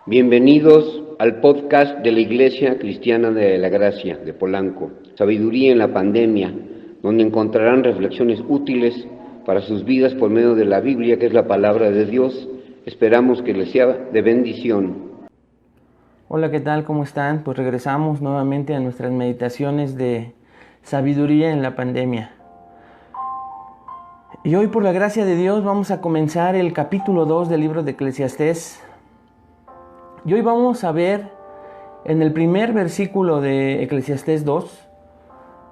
Bienvenidos al podcast de la Iglesia Cristiana de la Gracia de Polanco, Sabiduría en la Pandemia, donde encontrarán reflexiones útiles para sus vidas por medio de la Biblia, que es la palabra de Dios. Esperamos que les sea de bendición. Hola, ¿qué tal? ¿Cómo están? Pues regresamos nuevamente a nuestras meditaciones de sabiduría en la pandemia. Y hoy, por la gracia de Dios, vamos a comenzar el capítulo 2 del libro de Eclesiastés. Y hoy vamos a ver en el primer versículo de Eclesiastés 2,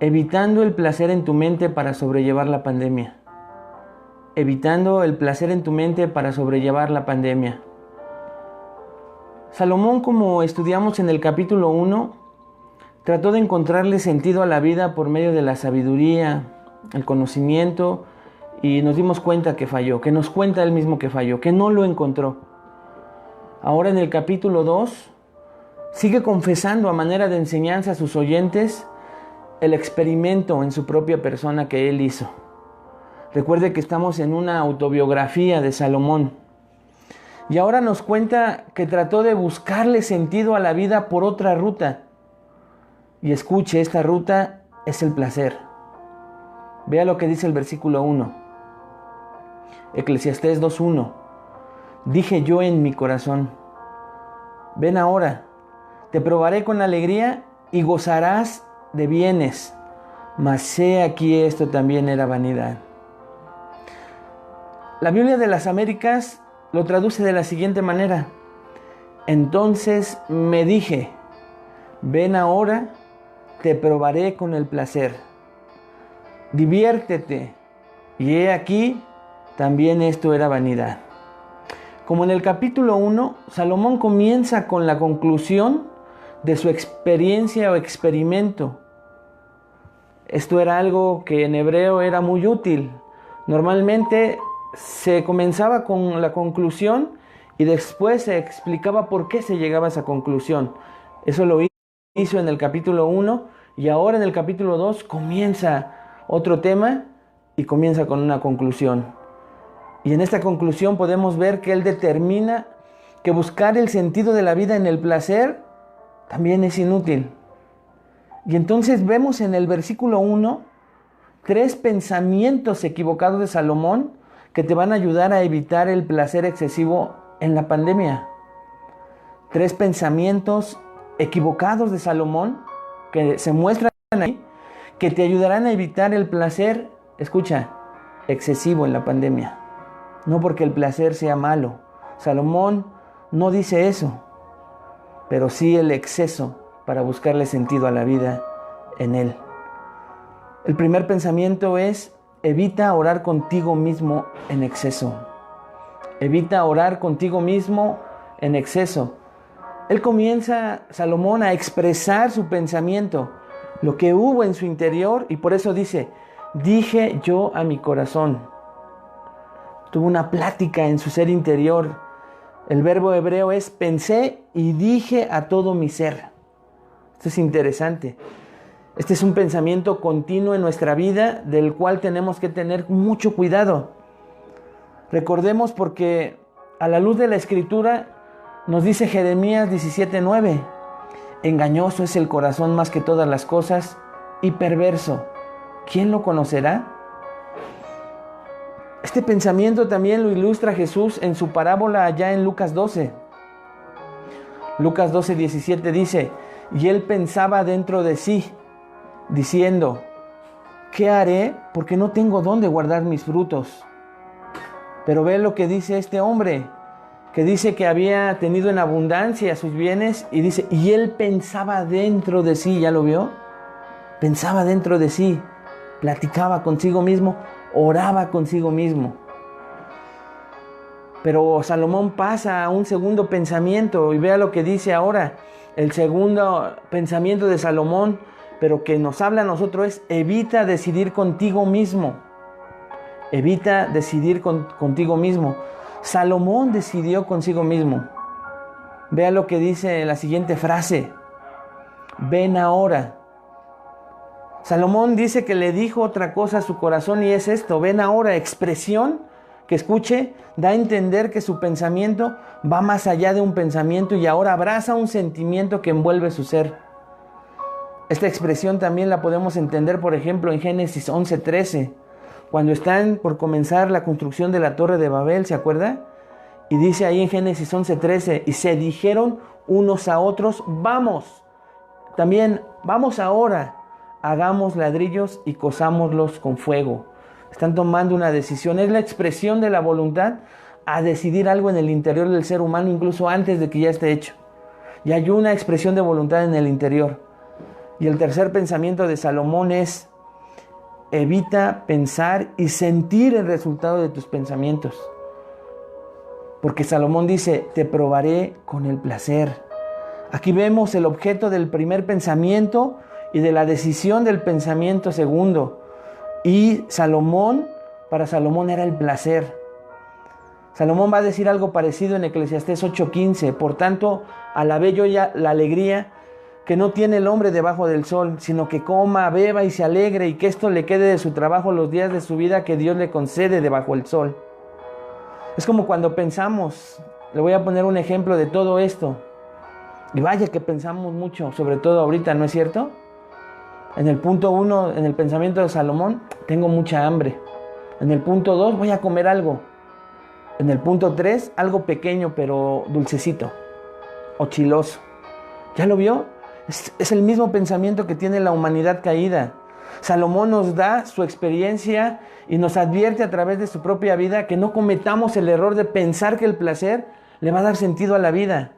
evitando el placer en tu mente para sobrellevar la pandemia. Evitando el placer en tu mente para sobrellevar la pandemia. Salomón, como estudiamos en el capítulo 1, trató de encontrarle sentido a la vida por medio de la sabiduría, el conocimiento, y nos dimos cuenta que falló, que nos cuenta él mismo que falló, que no lo encontró. Ahora en el capítulo 2, sigue confesando a manera de enseñanza a sus oyentes el experimento en su propia persona que él hizo. Recuerde que estamos en una autobiografía de Salomón. Y ahora nos cuenta que trató de buscarle sentido a la vida por otra ruta. Y escuche, esta ruta es el placer. Vea lo que dice el versículo 1. Eclesiastés 2:1. Dije yo en mi corazón, ven ahora, te probaré con alegría y gozarás de bienes. Mas he aquí esto también era vanidad. La Biblia de las Américas lo traduce de la siguiente manera. Entonces me dije, ven ahora, te probaré con el placer. Diviértete. Y he aquí, también esto era vanidad. Como en el capítulo 1, Salomón comienza con la conclusión de su experiencia o experimento. Esto era algo que en hebreo era muy útil. Normalmente se comenzaba con la conclusión y después se explicaba por qué se llegaba a esa conclusión. Eso lo hizo en el capítulo 1 y ahora en el capítulo 2 comienza otro tema y comienza con una conclusión. Y en esta conclusión podemos ver que él determina que buscar el sentido de la vida en el placer también es inútil. Y entonces vemos en el versículo 1 3 pensamientos equivocados de Salomón que te van a ayudar a evitar el placer excesivo en la pandemia. 3 pensamientos equivocados de Salomón que se muestran ahí, que te ayudarán a evitar el placer, escucha, excesivo en la pandemia. No porque el placer sea malo. Salomón no dice eso, pero sí el exceso para buscarle sentido a la vida en él. El primer pensamiento es, evita orar contigo mismo en exceso. Evita orar contigo mismo en exceso. Él comienza, Salomón, a expresar su pensamiento, lo que hubo en su interior, y por eso dice, dije yo a mi corazón. Tuvo una plática en su ser interior. El verbo hebreo es pensé y dije a todo mi ser. Esto es interesante. Este es un pensamiento continuo en nuestra vida del cual tenemos que tener mucho cuidado. Recordemos porque a la luz de la Escritura nos dice Jeremías 17:9, engañoso es el corazón más que todas las cosas y perverso. ¿Quién lo conocerá? Este pensamiento también lo ilustra Jesús en su parábola allá en Lucas 12. Lucas 12:17 dice, y él pensaba dentro de sí, diciendo, ¿qué haré? Porque no tengo dónde guardar mis frutos. Pero ve lo que dice este hombre, que dice que había tenido en abundancia sus bienes, y dice, y él pensaba dentro de sí, ¿ya lo vio? Pensaba dentro de sí, platicaba consigo mismo, oraba consigo mismo. Pero Salomón pasa a un segundo pensamiento y vea lo que dice ahora. El segundo pensamiento de Salomón, pero que nos habla a nosotros, es evita decidir contigo mismo. Evita decidir contigo mismo. Salomón decidió consigo mismo. Vea lo que dice la siguiente frase. Ven ahora. Salomón dice que le dijo otra cosa a su corazón y es esto. Ven ahora, expresión que escuche, da a entender que su pensamiento va más allá de un pensamiento y ahora abraza un sentimiento que envuelve su ser. Esta expresión también la podemos entender, por ejemplo, en Génesis 11:13, cuando están por comenzar la construcción de la Torre de Babel, ¿se acuerda? Y dice ahí en Génesis 11:13, y se dijeron unos a otros, vamos ahora, hagamos ladrillos y cozámoslos con fuego. Están tomando una decisión, es la expresión de la voluntad a decidir algo en el interior del ser humano, incluso antes de que ya esté hecho. Y hay una expresión de voluntad en el interior. Y el tercer pensamiento de Salomón es: evita pensar y sentir el resultado de tus pensamientos. Porque Salomón dice, te probaré con el placer. Aquí vemos el objeto del primer pensamiento y de la decisión del pensamiento segundo. Y para Salomón era el placer. Salomón va a decir algo parecido en Eclesiastés 8:15. Por tanto, alabé yo ya la alegría que no tiene el hombre debajo del sol, sino que coma, beba y se alegre, y que esto le quede de su trabajo los días de su vida que Dios le concede debajo del sol. Es como cuando pensamos, le voy a poner un ejemplo de todo esto. Y vaya que pensamos mucho, sobre todo ahorita, ¿no es cierto? En el punto 1, en el pensamiento de Salomón, tengo mucha hambre. En el punto 2, voy a comer algo. En el punto 3, algo pequeño pero dulcecito o chiloso. ¿Ya lo vio? Es el mismo pensamiento que tiene la humanidad caída. Salomón nos da su experiencia y nos advierte a través de su propia vida que no cometamos el error de pensar que el placer le va a dar sentido a la vida.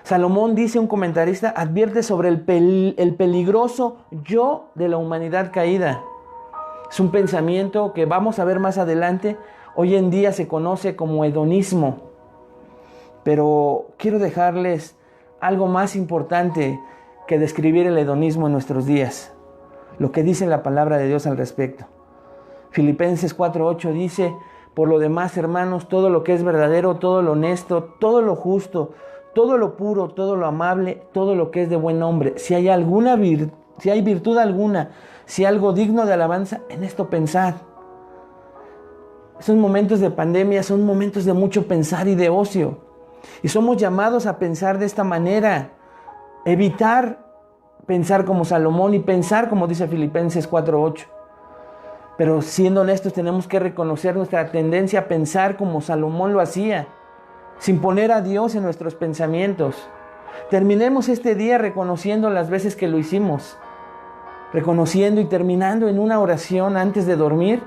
Salomón, dice un comentarista, advierte sobre el peligroso yo de la humanidad caída. Es un pensamiento que vamos a ver más adelante. Hoy en día se conoce como hedonismo. Pero quiero dejarles algo más importante que describir el hedonismo en nuestros días. Lo que dice la palabra de Dios al respecto. Filipenses 4:8 dice, por lo demás, hermanos, todo lo que es verdadero, todo lo honesto, todo lo justo, todo lo puro, todo lo amable, todo lo que es de buen nombre, si hay virtud alguna, si algo digno de alabanza, en esto pensad. Esos momentos de pandemia son momentos de mucho pensar y de ocio. Y somos llamados a pensar de esta manera. Evitar pensar como Salomón y pensar como dice Filipenses 4:8. Pero siendo honestos, tenemos que reconocer nuestra tendencia a pensar como Salomón lo hacía, sin poner a Dios en nuestros pensamientos. Terminemos este día reconociendo las veces que lo hicimos, reconociendo y terminando en una oración antes de dormir,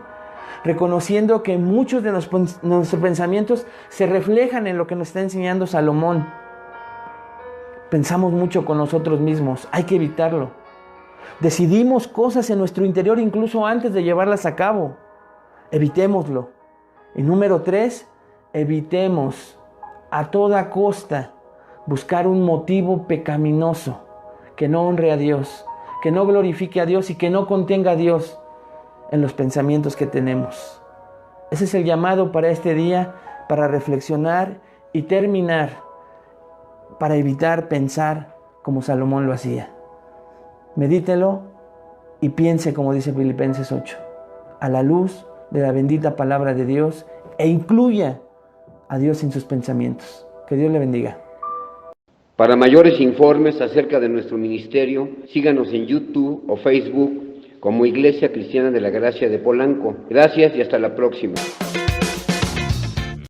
reconociendo que muchos de nuestros pensamientos se reflejan en lo que nos está enseñando Salomón. Pensamos mucho con nosotros mismos, hay que evitarlo. Decidimos cosas en nuestro interior incluso antes de llevarlas a cabo. Evitémoslo. Y número 3, evitemos a toda costa buscar un motivo pecaminoso que no honre a Dios, que no glorifique a Dios y que no contenga a Dios en los pensamientos que tenemos. Ese es el llamado para este día, para reflexionar y terminar, para evitar pensar como Salomón lo hacía. Medítelo y piense como dice Filipenses 8, a la luz de la bendita palabra de Dios, e incluya a Dios en sus pensamientos. Que Dios le bendiga. Para mayores informes acerca de nuestro ministerio, síganos en YouTube o Facebook como Iglesia Cristiana de la Gracia de Polanco. Gracias y hasta la próxima.